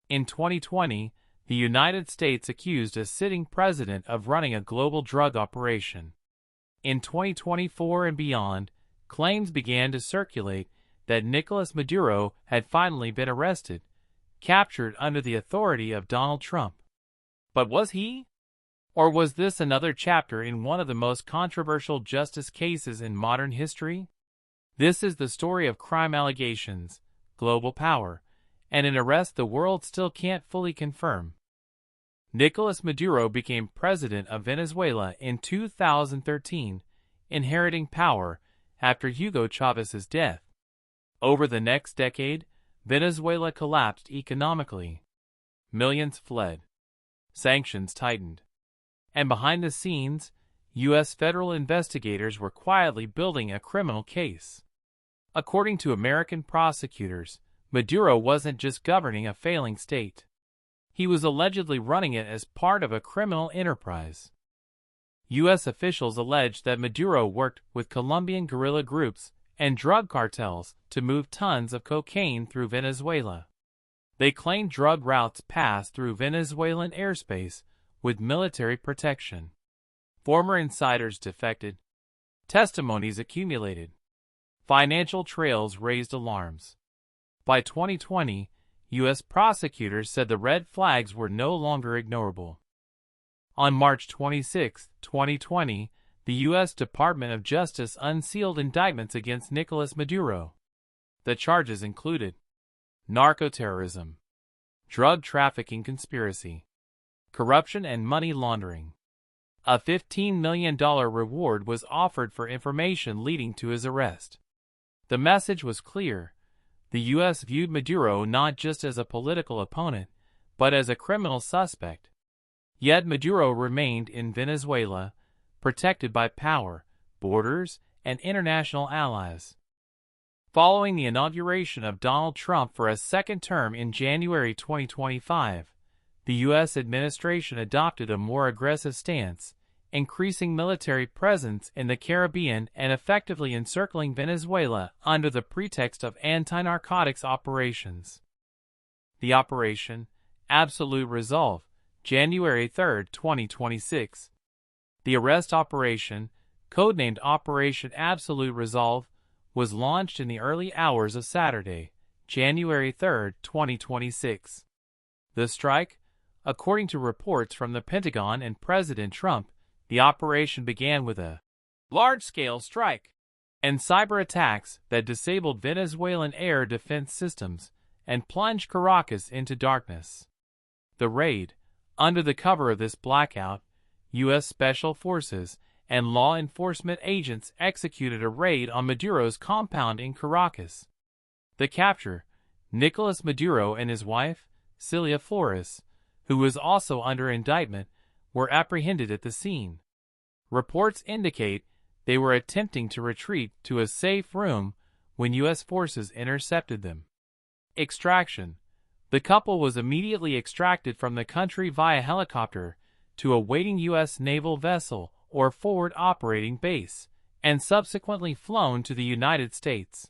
In 2020, the United States accused a sitting president of running a global drug operation. In 2024 and beyond, claims began to circulate that Nicolás Maduro had finally been arrested, captured under the authority of Donald Trump. But was he? Or was this another chapter in one of the most controversial justice cases in modern history? This is the story of crime allegations, global power, and an arrest the world still can't fully confirm. Nicolás Maduro became president of Venezuela in 2013, inheriting power after Hugo Chávez's death. Over the next decade, Venezuela collapsed economically. Millions fled. Sanctions tightened. And behind the scenes, U.S. federal investigators were quietly building a criminal case. According to American prosecutors, Maduro wasn't just governing a failing state. He was allegedly running it as part of a criminal enterprise. U.S. officials alleged that Maduro worked with Colombian guerrilla groups and drug cartels to move tons of cocaine through Venezuela. They claimed drug routes passed through Venezuelan airspace with military protection. Former insiders defected. Testimonies accumulated. Financial trails raised alarms. By 2020, U.S. prosecutors said the red flags were no longer ignorable. On March 26, 2020, the U.S. Department of Justice unsealed indictments against Nicolás Maduro. The charges included narco-terrorism, drug trafficking conspiracy, corruption and money laundering. A $15 million reward was offered for information leading to his arrest. The message was clear. The U.S. viewed Maduro not just as a political opponent, but as a criminal suspect. Yet Maduro remained in Venezuela, protected by power, borders, and international allies. Following the inauguration of Donald Trump for a second term in January 2025, the U.S. administration adopted a more aggressive stance, increasing military presence in the Caribbean and effectively encircling Venezuela under the pretext of anti-narcotics operations. The Operation Absolute Resolve, January 3, 2026. The arrest operation, codenamed Operation Absolute Resolve, was launched in the early hours of Saturday, January 3, 2026. The strike, according to reports from the Pentagon and President Trump, the operation began with a large-scale strike and cyber attacks that disabled Venezuelan air defense systems and plunged Caracas into darkness. The raid, under the cover of this blackout, U.S. Special Forces and law enforcement agents executed a raid on Maduro's compound in Caracas. The capture, Nicolás Maduro and his wife, Celia Flores, who was also under indictment, were apprehended at the scene. Reports indicate they were attempting to retreat to a safe room when U.S. forces intercepted them. Extraction. The couple was immediately extracted from the country via helicopter to a waiting U.S. naval vessel or forward operating base, and subsequently flown to the United States.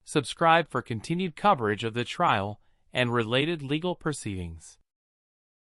Subscribe for continued coverage of the trial and related legal proceedings.